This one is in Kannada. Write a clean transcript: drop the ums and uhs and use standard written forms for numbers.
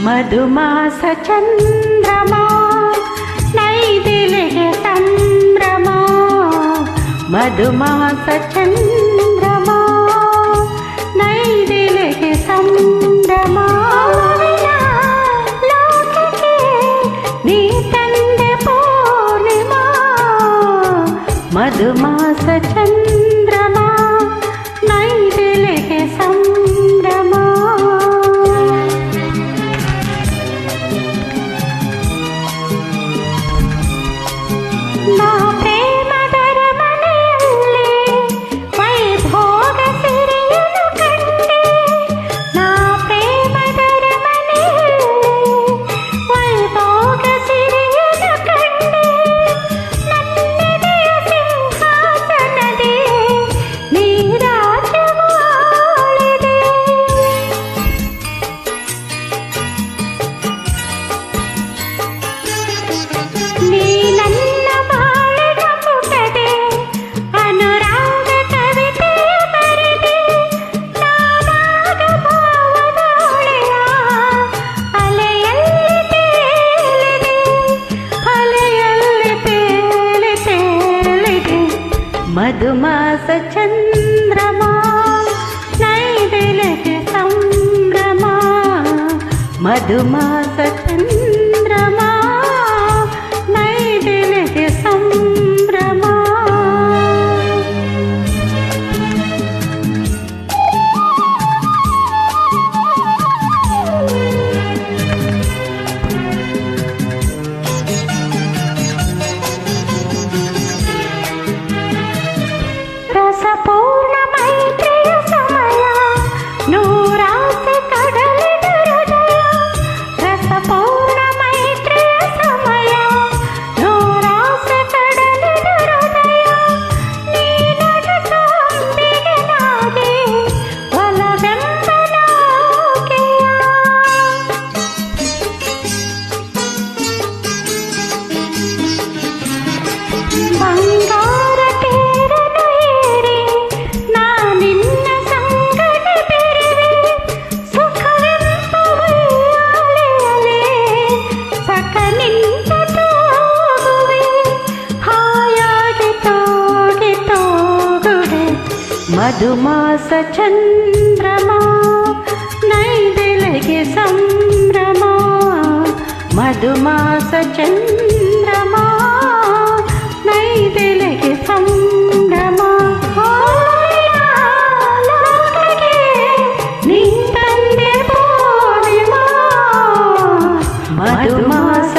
ಮಧುಮಾಸ ಚಂದ್ರಮ ನೈದಿಲೆಗೆ ಸಂಭ್ರಮ ಮಧುಮಾಸ ಚಂದ್ರಮ ನೈದಿಲೆಗೆ ಸಂಭ್ರಮ ಲೋಕಕ್ಕೆ ನೀ ತಂದೆ ಪೂರ್ಣಿಮಾ ಮಧುಮಾಸ ಚಂದ್ರಮ ನೈದಿಲೆಗೆ ಸಂಭ್ರಮ ನಾ ಪ್ರೇಮದರ ಮನೆಯಲ್ಲಿ ವೈಭೋಗ ಸಿರಿಯನು ಕಂಡೆ ನಾ ಪ್ರೇಮದರ ಮನೆಯಲ್ಲಿ ವೈಭೋಗ ಸಿರಿಯನು ಕಂಡೆ ನನ್ನೆದೆಯ ಸಿಂಹಾಸನದಿ ನೀ ರಾಜವಾಳಿದೆ ನೀ ನನ್ನ ಬಾಳಿನ ಪುಟದೆ ಅನುರಾಗ ಕವಿತೆ ಬರೆದೆ ನಾನಾಗ ಭಾವದ ಹೊಳೆಯ ಅಲೆಯಲ್ಲಿ ತೇಲಿದೆ ಅಲೆಯಲ್ಲಿ ತೇಲಿದೆ ಮಧುಮಾಸ ಚಂದ್ರಮ ನೈದಿಲೆಗೆ ಸಂಭ್ರಮ ಮಧುಮಾಸ ಚಂದ್ರಮ ನೈದಿಲೆಗೆ ಸಂಭ್ರಮ ರಸಪೂರ್ಣ ಮೈತ್ರಿಯ ಸಮಯ ನೂರಾಸೆ ಕಡಲಿನ ಹೃದಯ ರಸಪೂರ್ಣ ಮೈತ್ರಿಯ ಸಮಯ ನೂರಾಸೆ ಕಡಲಿನ ಹೃದಯ ನೀ ನನಸೊಂದಿಗೆ ನಾಗಿ ಒಲವೆಂಬ ನೌಕೆಯ ಬಂಗಾರ ತೇರನು ಏರಿ ನಾ ನಿನ್ನ ಸಂಗಡ ಬೆರೆವೆ ಸುಖವೆಂಬ ಉಯ್ಯಾಲೆಯಲೆ ಸಕ ನಿಂತ ತೋಗುವೆ ಹಾಯಾಗಿ ತೋಗುವೆ ಮಧುಮಾಸ ಚಂದ್ರಮ ನೈದಿಲೆಗೆ ಸಂಭ್ರಮ ಮಧುಮಾಸ ಚಂದ್ರಮ ನೈದಿಲೆಗೆ ಸಂಭ್ರಮ ಲೋಕಕ್ಕೆ ನೀ ತಂದೆ ಪೂರ್ಣಿಮಾ ಮಧುಮಾಸ